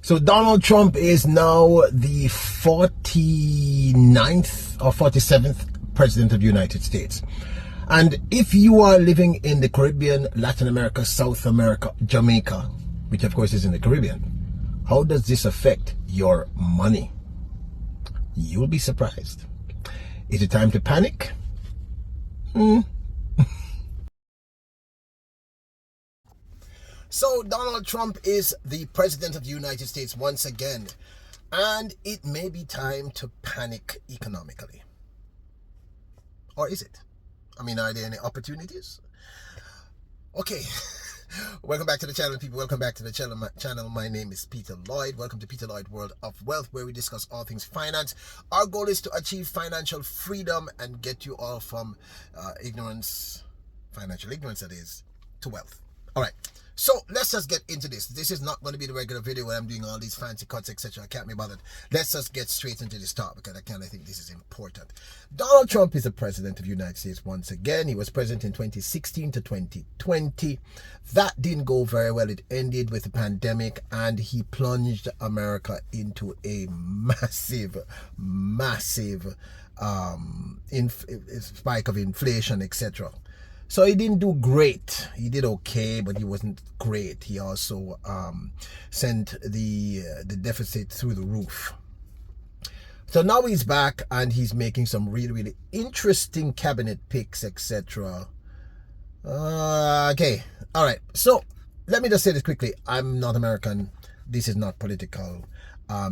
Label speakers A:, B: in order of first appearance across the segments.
A: So Donald Trump is now the 49th or 47th president of the United States. And if you are living in the Caribbean, Latin America, South America, Jamaica, which of course is in the Caribbean, how does this affect your money? You'll be surprised. Is it time to panic? So Donald Trump is the president of the United States once again, and it may be time to panic economically. Or is it? I mean, are there any opportunities? Okay. Welcome back to the channel, people. Welcome back to the channel. My name is Peter Lloyd. Welcome to Peter Lloyd World of Wealth, where we discuss all things finance. Our goal is to achieve financial freedom and get you all from ignorance, financial ignorance that is, to wealth. All right. So let's just get into this. This is not going to be the regular video where I'm doing all these fancy cuts, etc. I can't be bothered. Let's just get straight into this topic, because I think this is important. Donald Trump is the president of the United States once again. He was president in 2016 to 2020. That didn't go very well. It ended with the pandemic, and he plunged America into a massive spike of inflation, etc. So he didn't do great. He did okay, but he wasn't great. He also sent the deficit through the roof. So now he's back, and he's making some really interesting cabinet picks, etc. Okay, all right. So let me just say this quickly. I'm not American. This is not political. I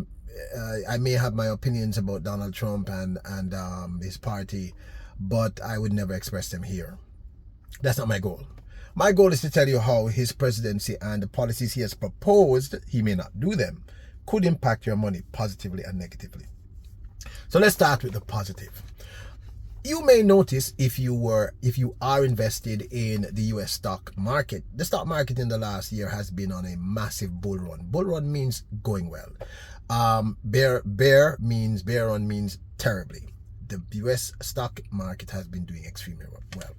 A: may have my opinions about Donald Trump and his party, but I would never express them here. That's not my goal. My goal is to tell you how his presidency and the policies he has proposed, he may not do them, could impact your money positively and negatively. So let's start with the positive. You may notice if you are invested in the US stock market, the stock market in the last year has been on a massive bull run. Bull run means going well. Bear run means terribly. The US stock market has been doing extremely well.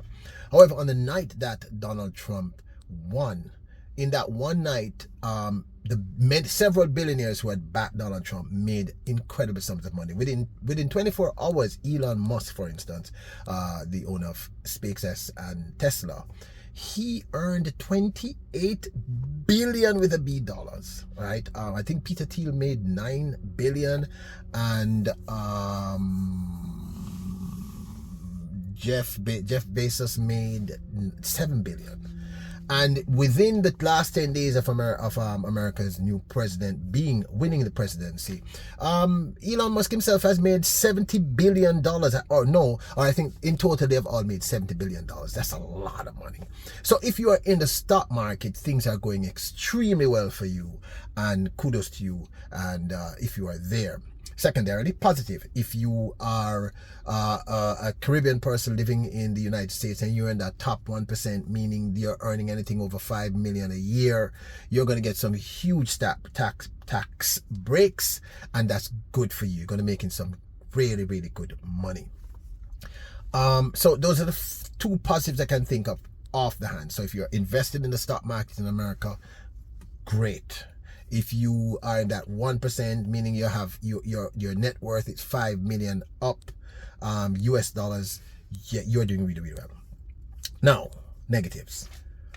A: However, on the night that Donald Trump won, in that one night, several billionaires who had backed Donald Trump made incredible sums of money. Within 24 hours, Elon Musk, for instance, the owner of SpaceX and Tesla, he earned 28 billion with a B dollars, right? I think Peter Thiel made 9 billion, and Jeff Bezos made 7 billion. And within the last 10 days of America's new president winning the presidency, Elon Musk himself has made $70 billion. Or I think in total they've all made $70 billion. That's a lot of money. So if you are in the stock market, things are going extremely well for you, and kudos to you. And if you are there. Secondarily, positive. If you are a Caribbean person living in the United States and you're in that top 1%, meaning you're earning anything over 5 million a year, you're going to get some huge tax breaks, and that's good for you. You're going to make some really good money. So those are the two positives I can think of off the hand. So if you're invested in the stock market in America, great. If you are in that 1%, meaning you have your net worth is 5 million up US dollars, you're doing really well. Now, negatives.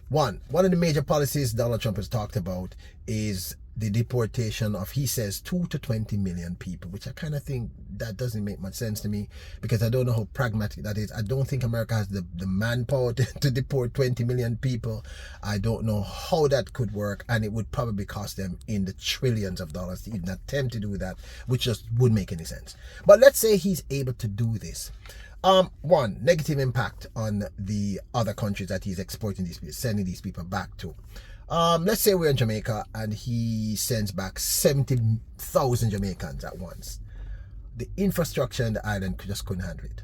A: One of the major policies Donald Trump has talked about is the deportation of, he says, 2 to 20 million people, which I kind of think that doesn't make much sense to me, because I don't know how pragmatic that is. I don't think America has the manpower to deport 20 million people. I don't know how that could work, and it would probably cost them in the trillions of dollars to even attempt to do that, which just wouldn't make any sense. But let's say he's able to do this. One, negative impact on the other countries that he's exporting these people, sending these people back to. Let's say we're in Jamaica and he sends back 70,000 Jamaicans at once. The infrastructure in the island just couldn't handle it.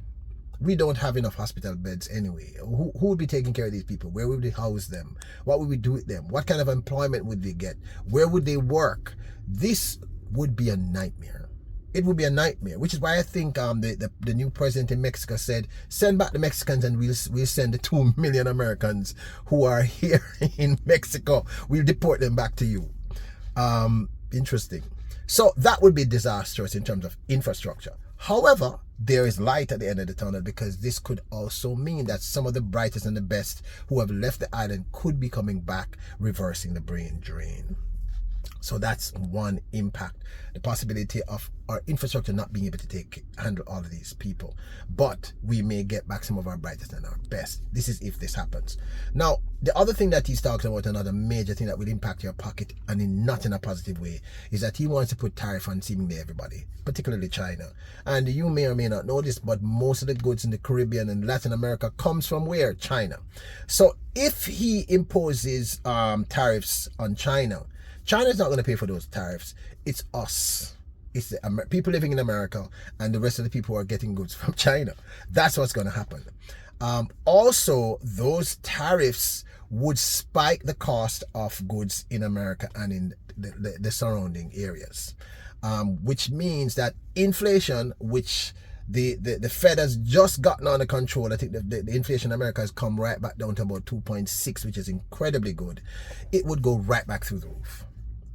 A: We don't have enough hospital beds anyway. Who would be taking care of these people? Where would we house them? What would we do with them? What kind of employment would they get? Where would they work? This would be a nightmare. It would be a nightmare, which is why I think the new president in Mexico said, send back the Mexicans and we'll send the 2 million Americans who are here in Mexico. We'll deport them back to you. Interesting. So that would be disastrous in terms of infrastructure. However, there is light at the end of the tunnel, because this could also mean that some of the brightest and the best who have left the island could be coming back, reversing the brain drain. So that's one impact, the possibility of our infrastructure not being able to handle all of these people. But we may get back some of our brightest and our best. This is if this happens. Now, the other thing that he's talking about, another major thing that will impact your pocket, and not in a positive way, is that he wants to put tariff on seemingly everybody, particularly China. And you may or may not know this, but most of the goods in the Caribbean and Latin America comes from where? China. So if he imposes tariffs on China, China's not going to pay for those tariffs. It's us. It's the people living in America and the rest of the people who are getting goods from China. That's what's going to happen. Also, those tariffs would spike the cost of goods in America and in the surrounding areas, which means that inflation, which the Fed has just gotten under control. I think the inflation in America has come right back down to about 2.6, which is incredibly good. It would go right back through the roof,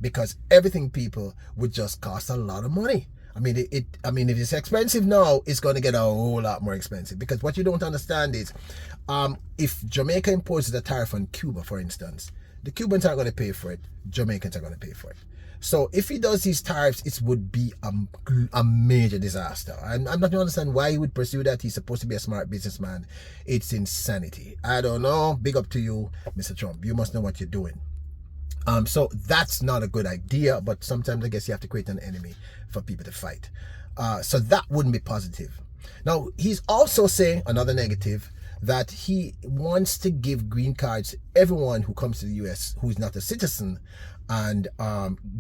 A: because everything, people, would just cost a lot of money. I mean, if it's expensive now, it's going to get a whole lot more expensive. Because what you don't understand is, if Jamaica imposes a tariff on Cuba, for instance, the Cubans aren't going to pay for it. Jamaicans are going to pay for it. So if he does these tariffs, it would be a major disaster. I'm not going to understand why he would pursue that. He's supposed to be a smart businessman. It's insanity. I don't know. Big up to you, Mr. Trump. You must know what you're doing. So that's not a good idea, but sometimes I guess you have to create an enemy for people to fight. So that wouldn't be positive. Now, he's also saying another negative, that he wants to give green cards to everyone who comes to the US who is not a citizen and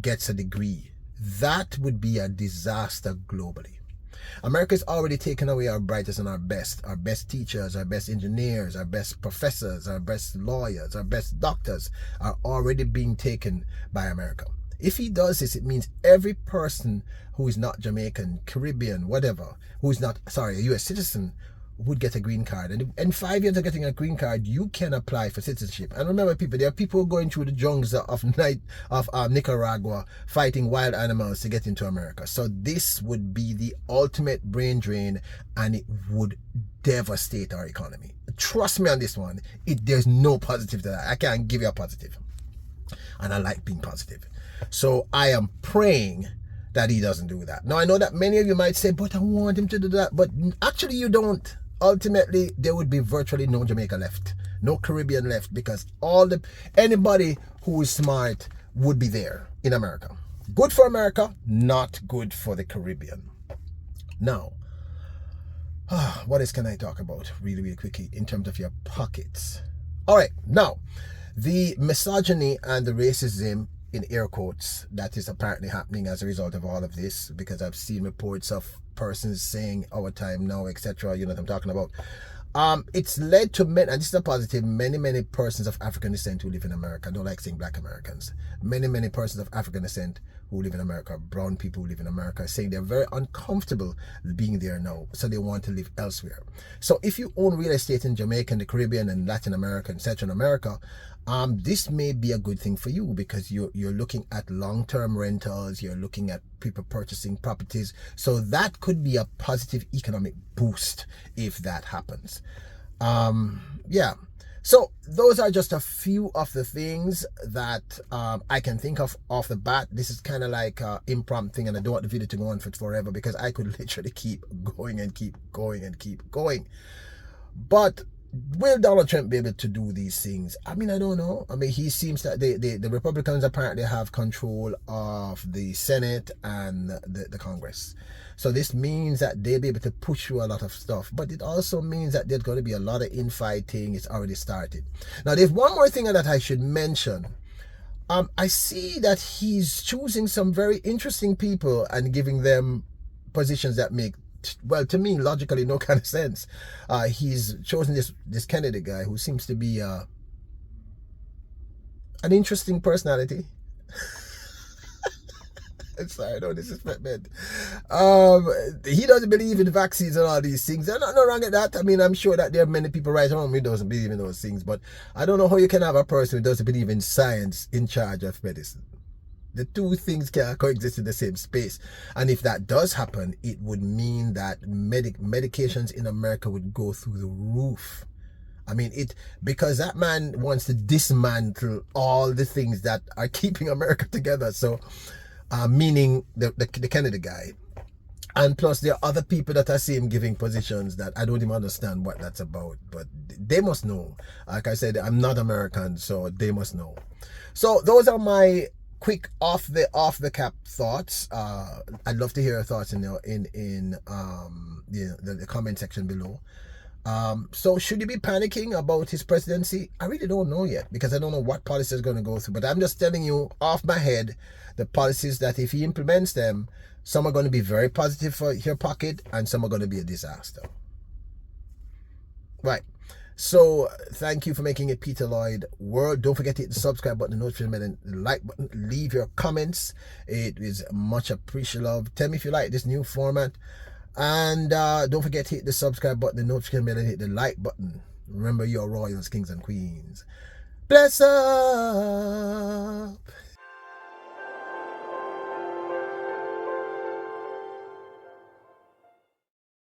A: gets a degree. That would be a disaster globally. America's already taken away our brightest and our best teachers, our best engineers, our best professors, our best lawyers, our best doctors are already being taken by America. If he does this, it means every person who is not Jamaican, Caribbean, whatever, who is not, a US citizen, would get a green card. And in 5 years of getting a green card, you can apply for citizenship. And remember, people, there are people going through the jungles of Nicaragua fighting wild animals to get into America. So this would be the ultimate brain drain, and it would devastate our economy. Trust me on this one. There's no positive to that. I can't give you a positive. And I like being positive. So I am praying that he doesn't do that. Now, I know that many of you might say, but I want him to do that. But actually, you don't. Ultimately, there would be virtually no Jamaica left, no Caribbean left, because anybody who is smart would be there in America. Good for America, not good for the Caribbean. Now, what else can I talk about really, really quickly in terms of your pockets? All right, now, the misogyny and the racism, in air quotes, that is apparently happening as a result of all of this, because I've seen reports of persons saying our time now, etc. You know what I'm talking about. It's led to many, and this is a positive, many persons of African descent who live in America. I don't like saying black Americans. Many persons of African descent who live in America, brown people who live in America, saying they're very uncomfortable being there now, so they want to live elsewhere. So if you own real estate in Jamaica, and the Caribbean, and Latin America, and Central America, this may be a good thing for you, because you're looking at long-term rentals, you're looking at people purchasing properties. So that could be a positive economic boost if that happens. Yeah. So those are just a few of the things that I can think of off the bat. This is kind of like an impromptu thing, and I don't want the video to go on for forever, because I could literally keep going and keep going and keep going. But will Donald Trump be able to do these things? I mean, I don't know. I mean, he seems that the Republicans apparently have control of the Senate and the Congress. So this means that they'll be able to push through a lot of stuff. But it also means that there's going to be a lot of infighting. It's already started. Now, there's one more thing that I should mention. I see that he's choosing some very interesting people and giving them positions that make, well, to me, logically, no kind of sense. He's chosen this Kennedy guy, who seems to be an interesting personality. Sorry, no disrespect, man. He doesn't believe in vaccines and all these things. There's nothing wrong with that. I mean, I'm sure that there are many people right around me who doesn't believe in those things, but I don't know how you can have a person who doesn't believe in science in charge of medicine. The two things can coexist in the same space. And if that does happen, it would mean that medications in America would go through the roof. I mean, because that man wants to dismantle all the things that are keeping America together. So, meaning the Kennedy guy. And plus, there are other people that I see him giving positions that I don't even understand what that's about. But they must know. Like I said, I'm not American, so they must know. So those are my quick off the cap thoughts. I'd love to hear your thoughts in the comment section below. So should you be panicking about his presidency? I really don't know yet, because I don't know what policy is going to go through. But I'm just telling you off my head the policies that if he implements them, some are going to be very positive for your pocket and some are going to be a disaster. Right. So thank you for making it Peter Lloyd World. Don't forget to hit the subscribe button, the notification button, the like button. Leave your comments. It is much appreciated. Tell me if you like this new format. And don't forget to hit the subscribe button, the notification bell, and hit the like button. Remember, you're royals, kings, and queens. Bless up.